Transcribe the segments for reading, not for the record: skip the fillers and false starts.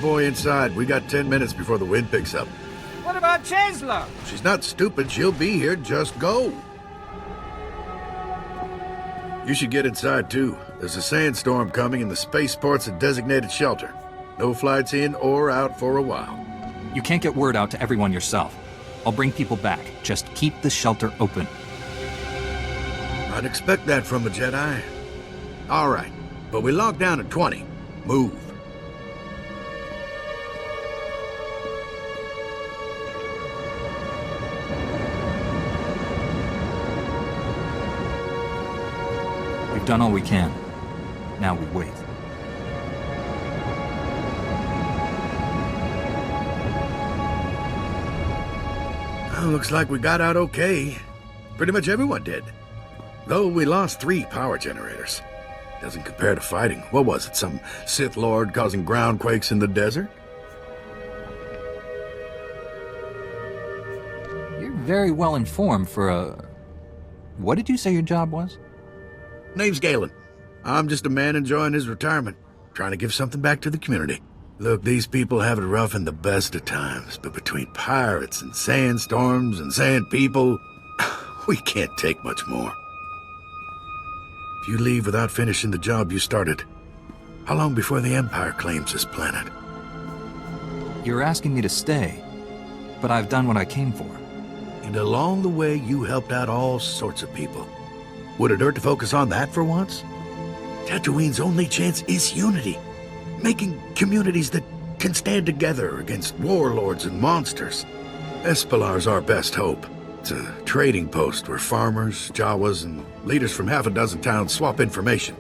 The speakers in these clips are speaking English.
boy inside. We got 10 minutes before the wind picks up. What about Chancellor? She's not stupid. She'll be here. Just go. You should get inside, too. There's a sandstorm coming and the spaceport's a designated shelter. No flights in or out for a while. You can't get word out to everyone yourself. I'll bring people back. Just keep the shelter open. I'd expect that from a Jedi. All right, but we lock down at 20. Move. We've done all we can. Now we wait. Well, looks like we got out okay. Pretty much everyone did. Though we lost 3 power generators. Doesn't compare to fighting. What was it, some Sith Lord causing ground quakes in the desert? You're very well informed for a... What did you say your job was? Name's Galen. I'm just a man enjoying his retirement, trying to give something back to the community. Look, these people have it rough in the best of times, but between pirates and sandstorms and sand people, we can't take much more. If you leave without finishing the job you started, how long before the Empire claims this planet? You're asking me to stay, but I've done what I came for. And along the way, you helped out all sorts of people. Would it hurt to focus on that for once? Tatooine's only chance is unity. Making communities that can stand together against warlords and monsters. Espelar's our best hope. It's a trading post where farmers, Jawas, and leaders from half a dozen towns swap information.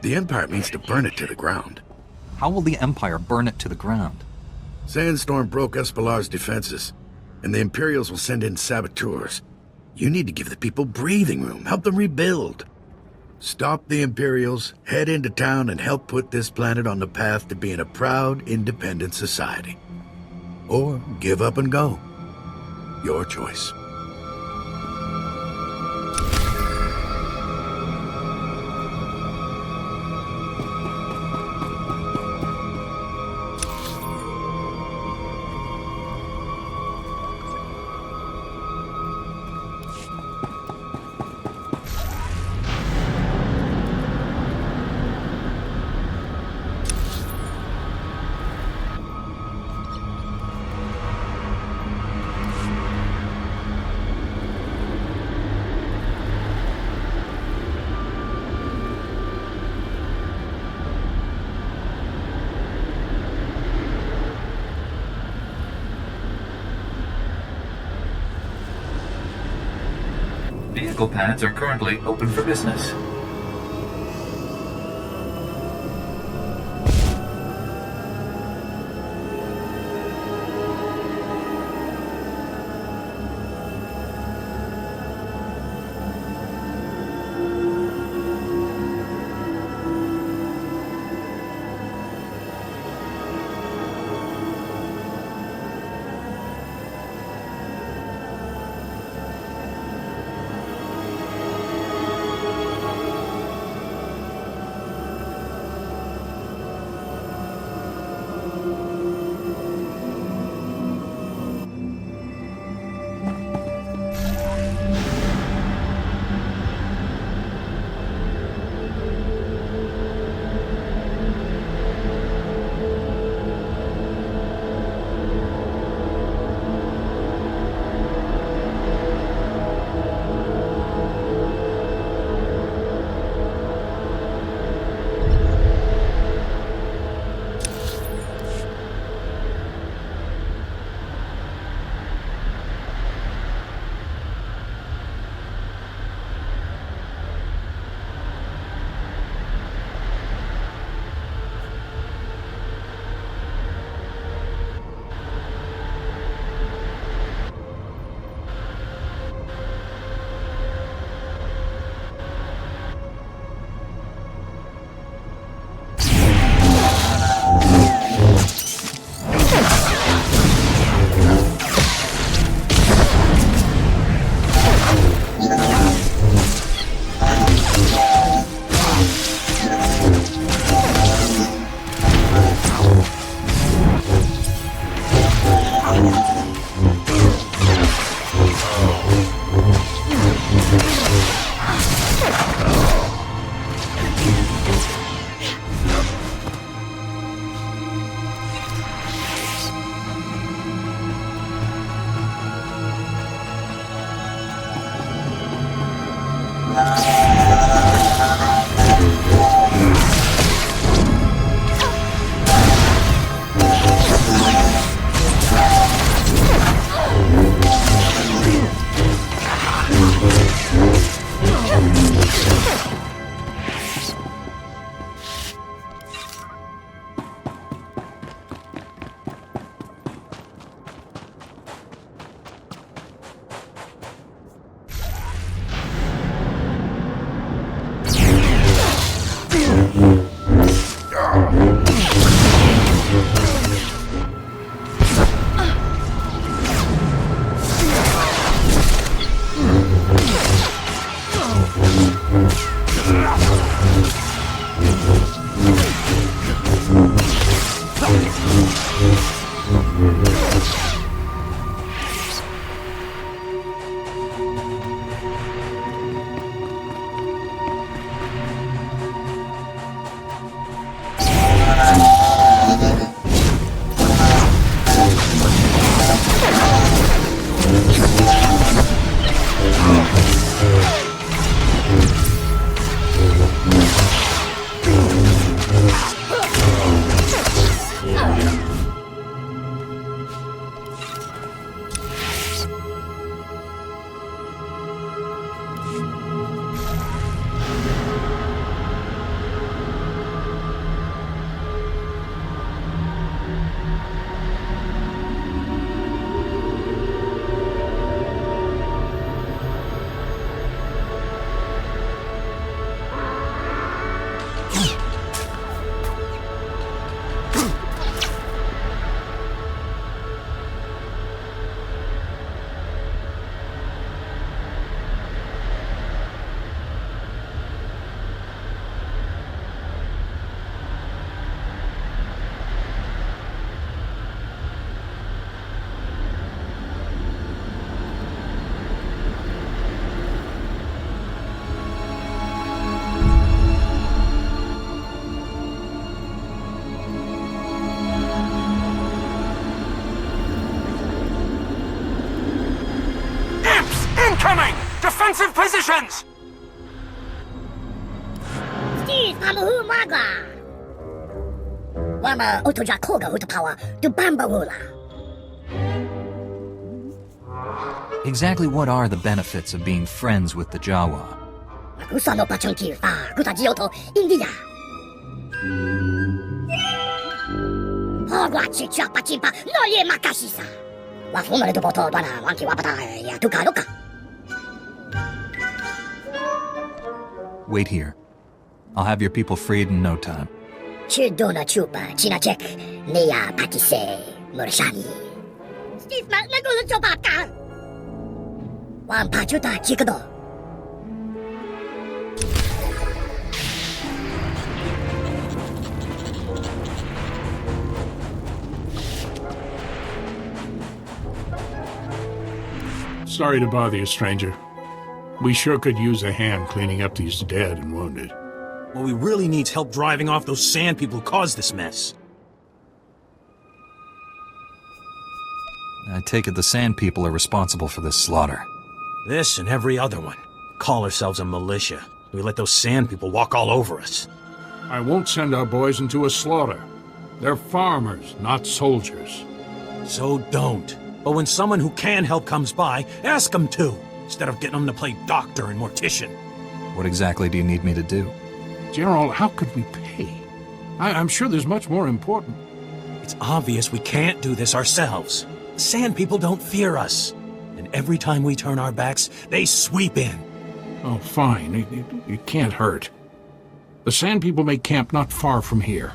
The Empire means to burn it to the ground. How will the Empire burn it to the ground? Sandstorm broke Espelar's defenses, and the Imperials will send in saboteurs. You need to give the people breathing room, help them rebuild. Stop the Imperials, head into town, and help put this planet on the path to being a proud, independent society. Or give up and go. Your choice. Vehicle pads are currently open for business. Incoming! Defensive positions! Steve Pamuhumaga! Wama Utujakoga Utapawa to Bambawula. Exactly what are the benefits of being friends with the Jawa? Usano Pachunki Fa Gutagioto India. Hogwachi Chapachimpa Noye Makashisa. Wafuma to Boto Dana Wanki Wapata Tukaruka. Wait here. I'll have your people freed in no time. Chidona Chupa Chinachek Nia Patise Murshani. Steve Nagula Chopaka. One Pachuta Chikado. Sorry to bother you, stranger. We sure could use a hand cleaning up these dead and wounded. Well, we really need help driving off those sand people who caused this mess. I take it the Sand People are responsible for this slaughter. This and every other one. Call ourselves a militia. We let those sand people walk all over us. I won't send our boys into a slaughter. They're farmers, not soldiers. So don't. But when someone who can help comes by, ask them to, instead of getting them to play doctor and mortician. What exactly do you need me to do? General, how could we pay? I'm sure there's much more important. It's obvious we can't do this ourselves. The sand people don't fear us. And every time we turn our backs, they sweep in. Oh, fine. It can't hurt. The sand people may camp not far from here.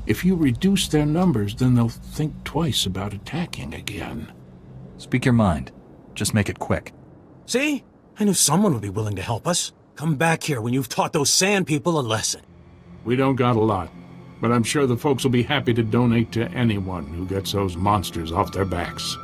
If you reduce their numbers, then they'll think twice about attacking again. Speak your mind. Just make it quick. See? I knew someone would be willing to help us. Come back here when you've taught those sand people a lesson. We don't got a lot, but I'm sure the folks will be happy to donate to anyone who gets those monsters off their backs.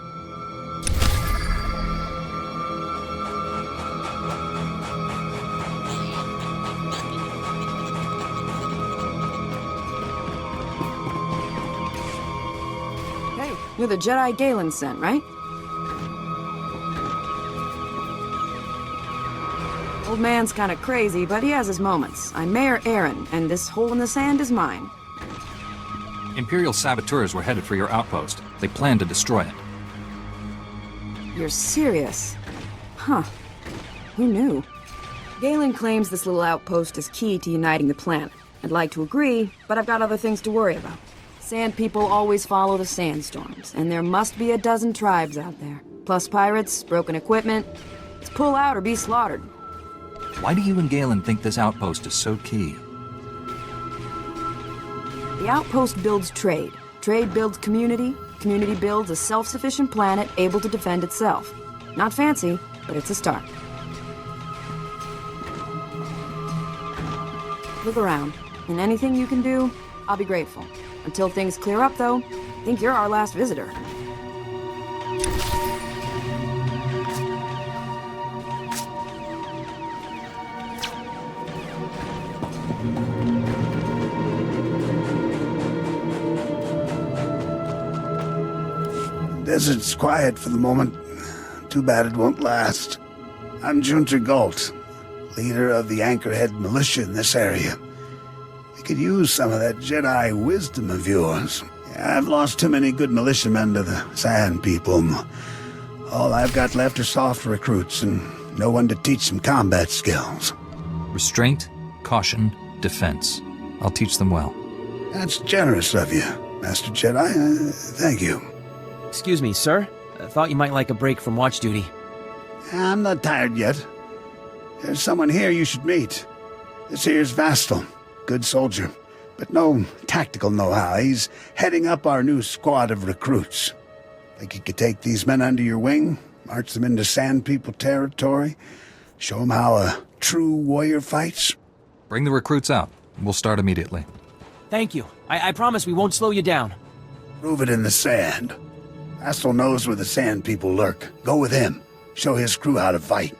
Hey, you're the Jedi Galen sent, right? Old man's kinda crazy, but he has his moments. I'm Mayor Aaron, and this hole in the sand is mine. Imperial saboteurs were headed for your outpost. They planned to destroy it. You're serious? Huh. Who knew? Galen claims this little outpost is key to uniting the planet. I'd like to agree, but I've got other things to worry about. Sand people always follow the sandstorms, and there must be a dozen tribes out there. Plus pirates, broken equipment. It's pull out or be slaughtered. Why do you and Galen think this outpost is so key? The outpost builds trade. Trade builds community. Community builds a self-sufficient planet able to defend itself. Not fancy, but it's a start. Look around, and anything you can do, I'll be grateful. Until things clear up, though, I think you're our last visitor. Desert's quiet for the moment. Too bad it won't last. I'm Junter Galt, leader of the Anchorhead militia in this area. We could use some of that Jedi wisdom of yours. I've lost too many good militiamen to the Sand people. All I've got left are soft recruits and no one to teach them combat skills. Restraint, caution, defense. I'll teach them well. That's generous of you, Master Jedi. Thank you. Excuse me, sir. I thought you might like a break from watch duty. I'm not tired yet. There's someone here you should meet. This here's Vastal. Good soldier, but no tactical know-how. He's heading up our new squad of recruits. Think you could take these men under your wing, march them into Sand People territory, show them how a true warrior fights? Bring the recruits out. We'll start immediately. Thank you. I promise we won't slow you down. Prove it in the sand. Vastal knows where the Sand People lurk. Go with him. Show his crew how to fight.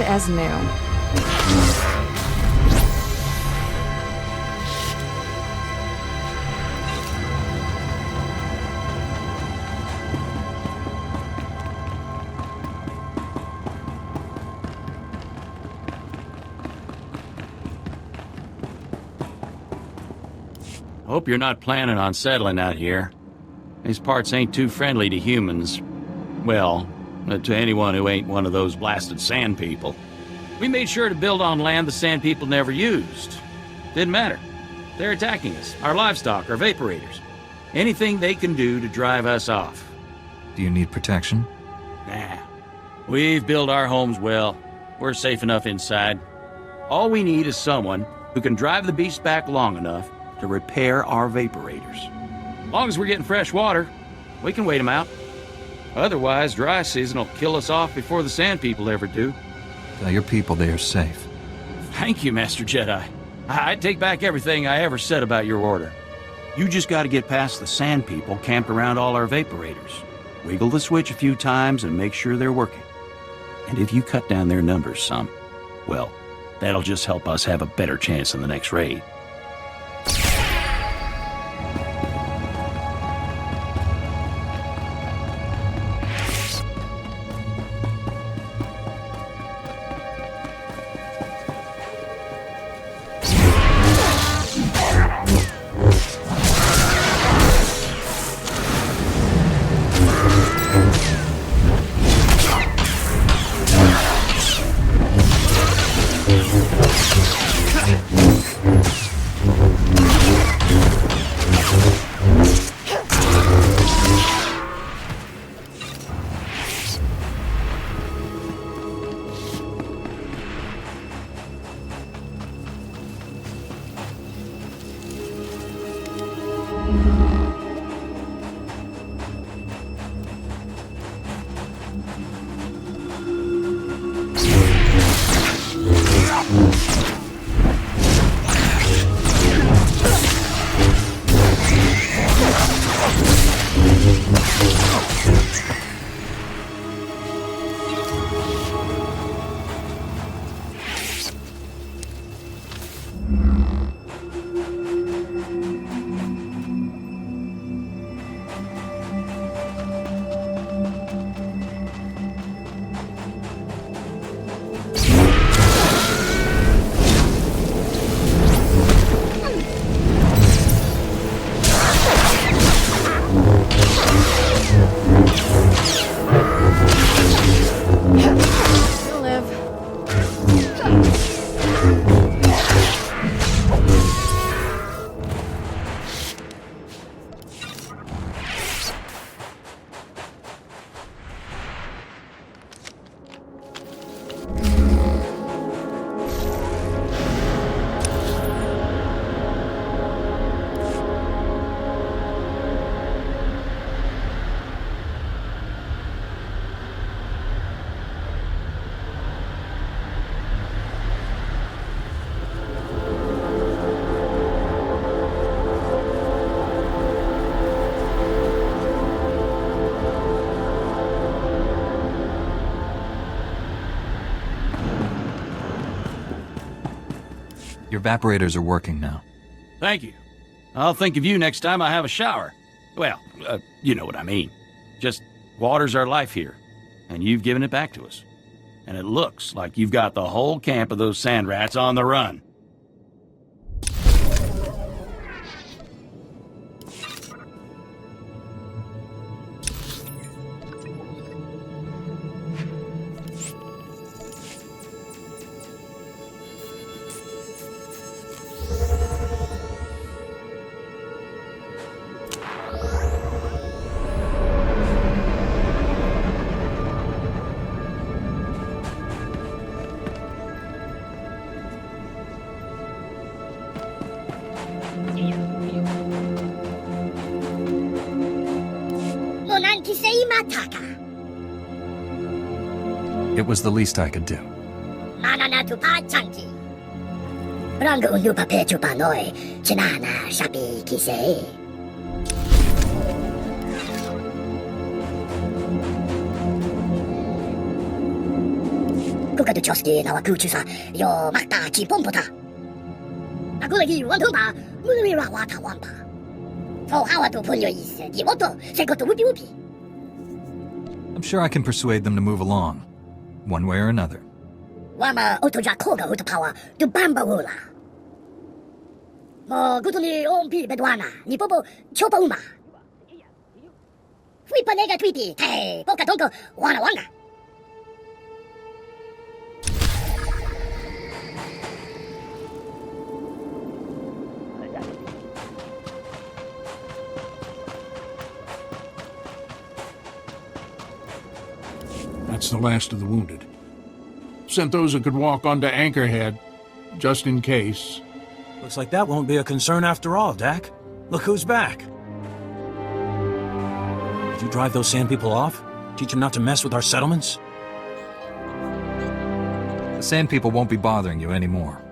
as new. Hope you're not planning on settling out here. These parts ain't too friendly to humans. Well, to anyone who ain't one of those blasted sand people. We made sure to build on land the sand people never used. Didn't matter. They're attacking us, our livestock, our vaporators. Anything they can do to drive us off. Do you need protection? Nah. We've built our homes well. We're safe enough inside. All we need is someone who can drive the beast back long enough to repair our vaporators. As long as we're getting fresh water, we can wait them out. Otherwise, dry season will kill us off before the sand people ever do. Tell your people they are safe. Thank you, Master Jedi. I take back everything I ever said about your order. You just gotta get past the sand people camped around all our vaporators. Wiggle the switch a few times and make sure they're working. And if you cut down their numbers some, well, that'll just help us have a better chance in the next raid. Your evaporators are working now. Thank you. I'll think of you next time I have a shower. Well, you know what I mean. Just water's our life here, and you've given it back to us. And it looks like you've got the whole camp of those sand rats on the run. It was the least I could do. I'm sure I can persuade them to move along, one way or another. That's the last of the wounded. Sent those who could walk onto Anchorhead, just in case. Looks like that won't be a concern after all, Dak. Look who's back. Did you drive those sand people off? Teach them not to mess with our settlements? The sand people won't be bothering you anymore.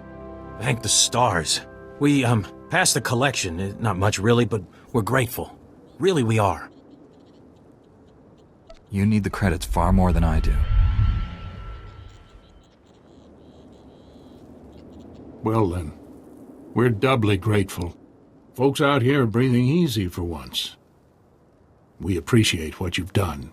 Thank the stars. We, passed the collection. Not much really, but we're grateful. Really, we are. You need the credits far more than I do. Well then, we're doubly grateful. Folks out here are breathing easy for once. We appreciate what you've done.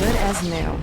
Good as new.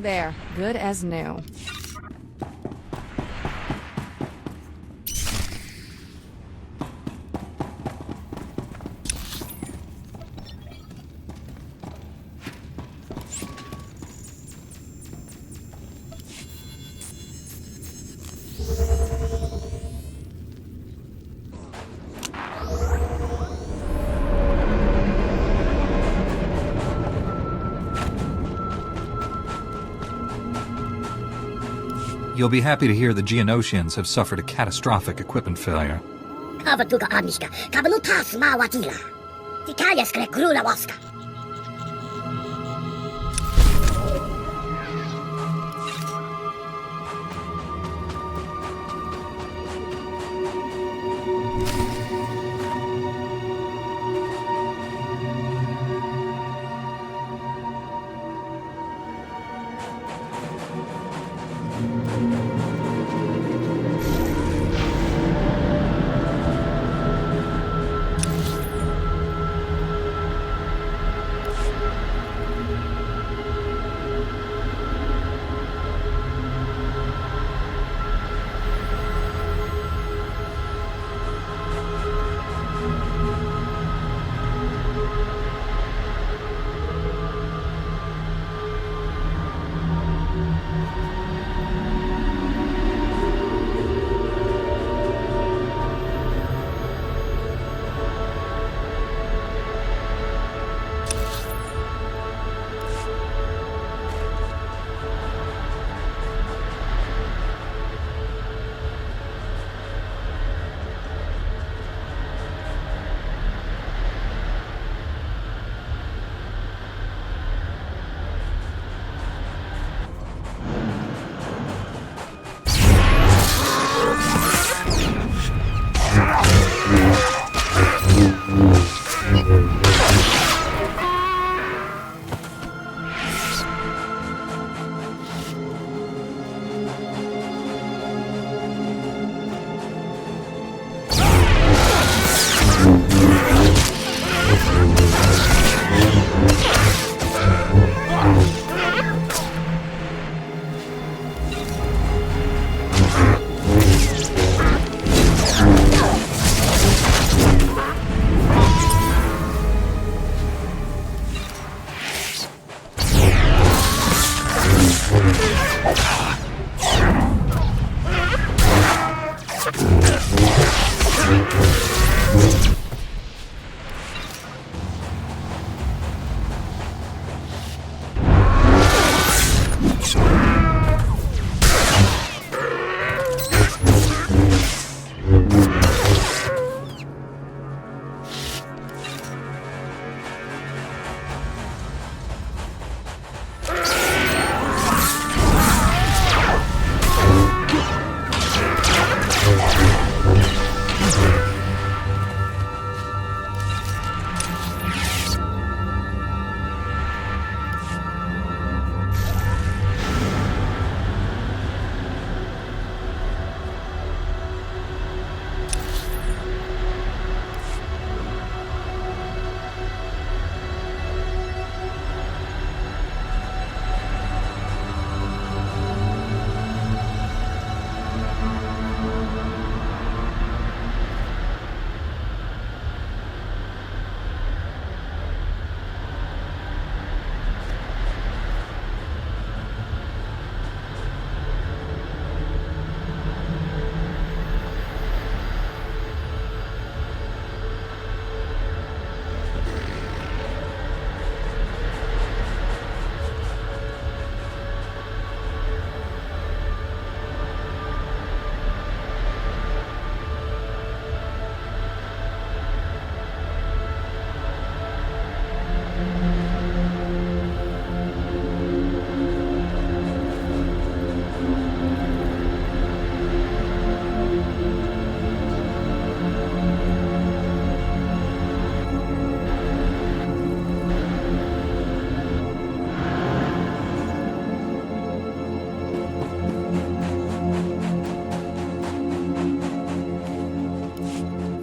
There, good as new. You'll be happy to hear the Geonosians have suffered a catastrophic equipment failure. Kavatuga Amishka, Kavanutas Mawatila. Titalias Cregrula Waska.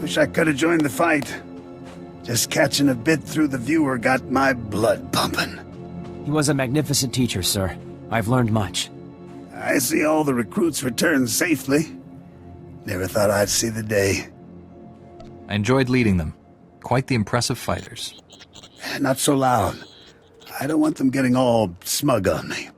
Wish I could have joined the fight. Just catching a bit through the viewer got my blood pumping. He was a magnificent teacher, sir. I've learned much. I see all the recruits returned safely. Never thought I'd see the day. I enjoyed leading them. Quite the impressive fighters. Not so loud. I don't want them getting all smug on me.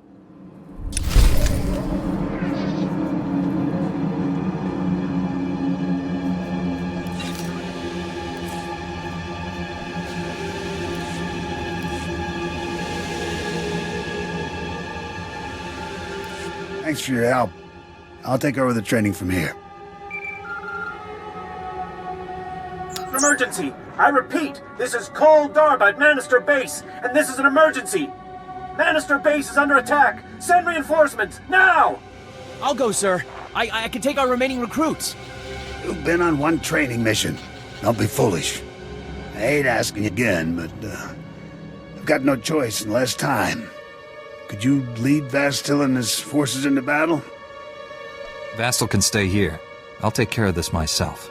Thanks for your help. I'll take over the training from here. Emergency! I repeat, this is Cole Darba at Manister Base, and this is an emergency! Manister Base is under attack! Send reinforcements, now! I'll go, sir. I can take our remaining recruits. You've been on one training mission. Don't be foolish. I hate asking again, but, I've got no choice and less time. Could you lead Vastil and his forces into battle? Vastil can stay here. I'll take care of this myself.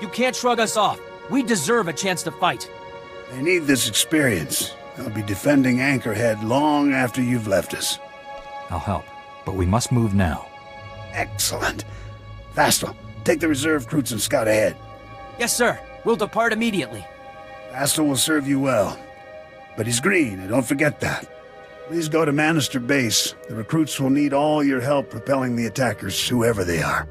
You can't shrug us off. We deserve a chance to fight. They need this experience. They'll be defending Anchorhead long after you've left us. I'll help, but we must move now. Excellent. Vastil, take the reserve recruits and scout ahead. Yes, sir. We'll depart immediately. Vastil will serve you well. But he's green, and don't forget that. Please go to Manister Base. The recruits will need all your help repelling the attackers, whoever they are.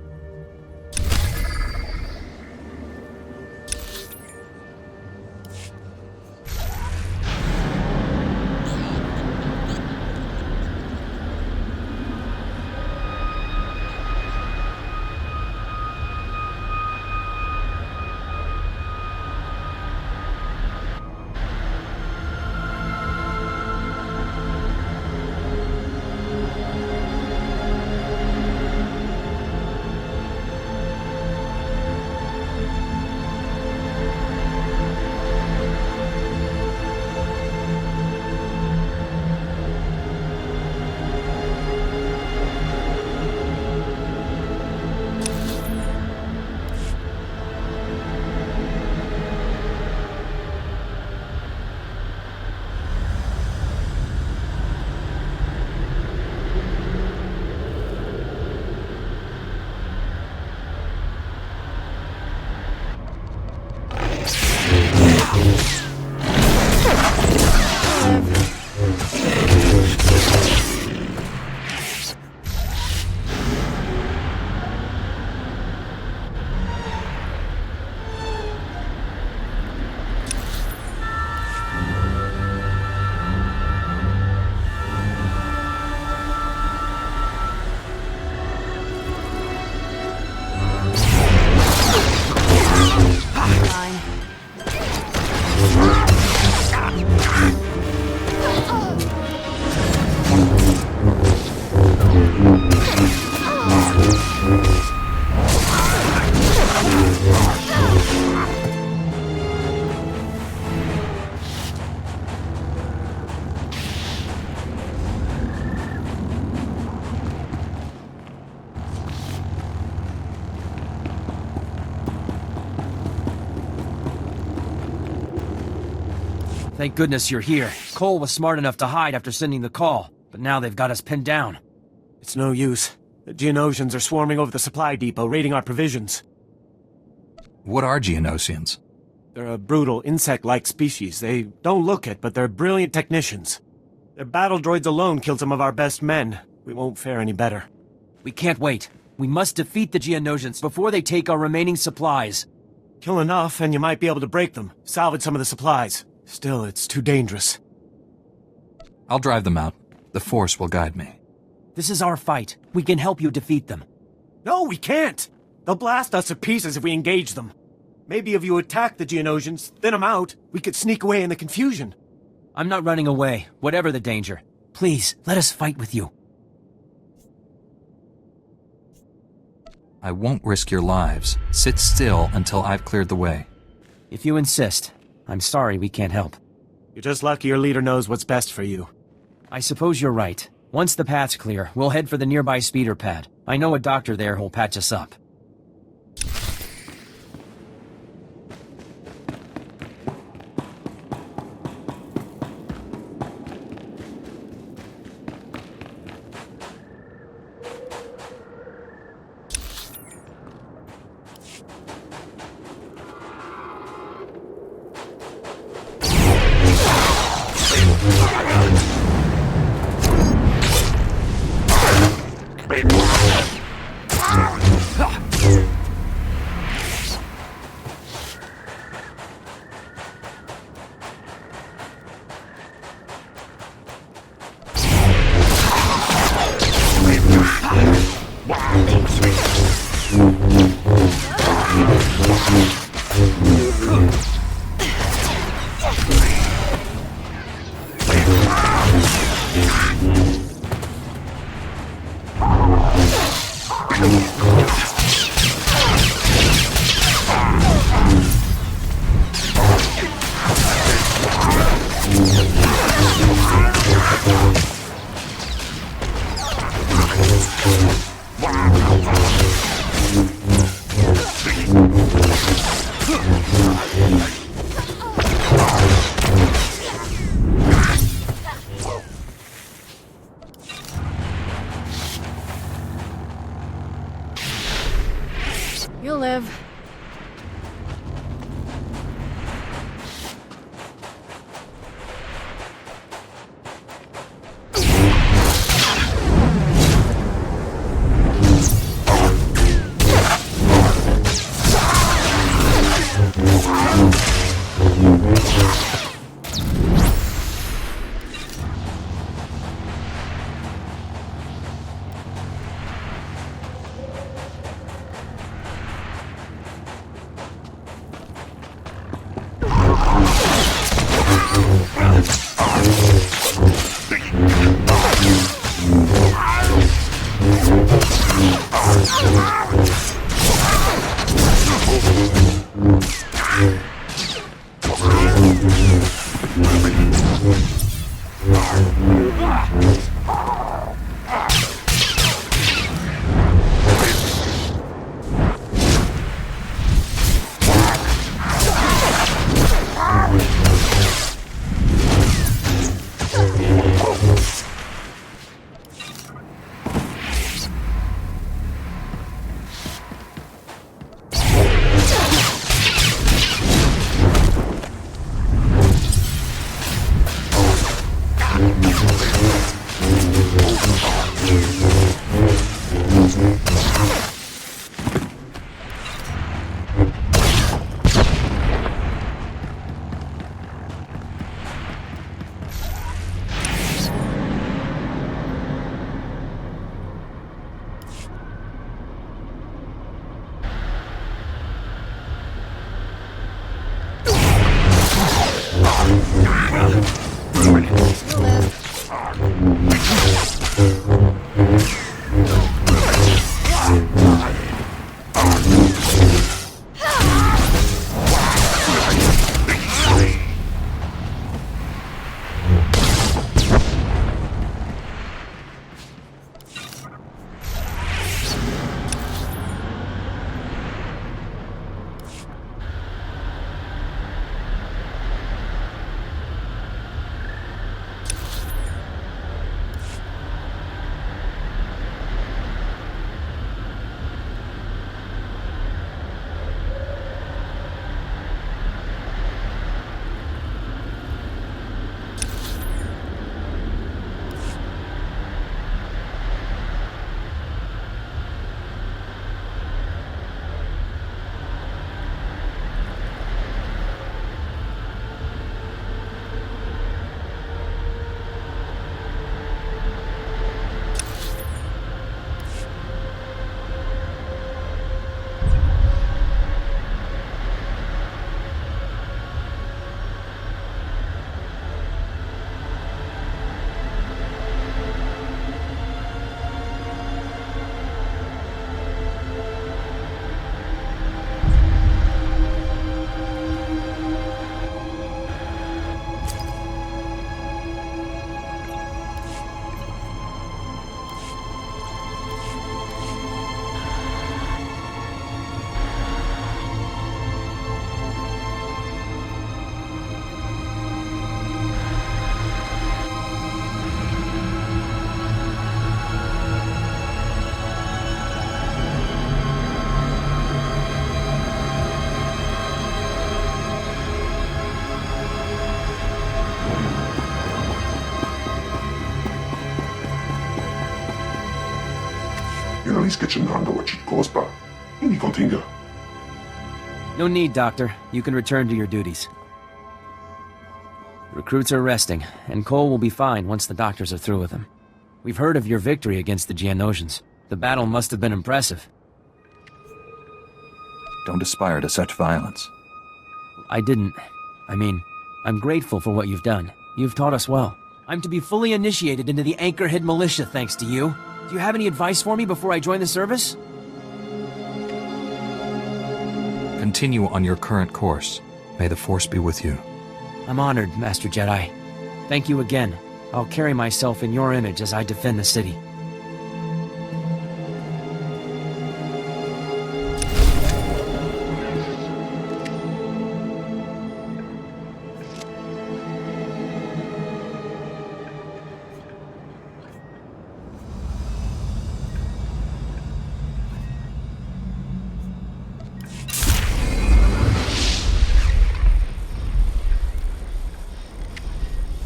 Thank goodness you're here. Cole was smart enough to hide after sending the call, but now they've got us pinned down. It's no use. The Geonosians are swarming over the supply depot, raiding our provisions. What are Geonosians? They're a brutal, insect-like species. They don't look it, but they're brilliant technicians. Their battle droids alone killed some of our best men. We won't fare any better. We can't wait. We must defeat the Geonosians before they take our remaining supplies. Kill enough, and you might be able to break them. Salvage some of the supplies. Still, it's too dangerous. I'll drive them out. The Force will guide me. This is our fight. We can help you defeat them. No, we can't! They'll blast us to pieces if we engage them. Maybe if you attack the Geonosians, thin them out, we could sneak away in the confusion. I'm not running away, whatever the danger. Please, let us fight with you. I won't risk your lives. Sit still until I've cleared the way. If you insist. I'm sorry we can't help. You're just lucky your leader knows what's best for you. I suppose you're right. Once the path's clear, we'll head for the nearby speeder pad. I know a doctor there who'll patch us up. You'll live. No need, Doctor. You can return to your duties. Recruits are resting, and Cole will be fine once the doctors are through with him. We've heard of your victory against the Geonosians. The battle must have been impressive. Don't aspire to such violence. I didn't. I mean, I'm grateful for what you've done. You've taught us well. I'm to be fully initiated into the Anchorhead Militia thanks to you. Do you have any advice for me before I join the service? continue on your current course. May the Force be with you. I'm honored, Master Jedi. Thank you again. I'll carry myself in your image as I defend the city.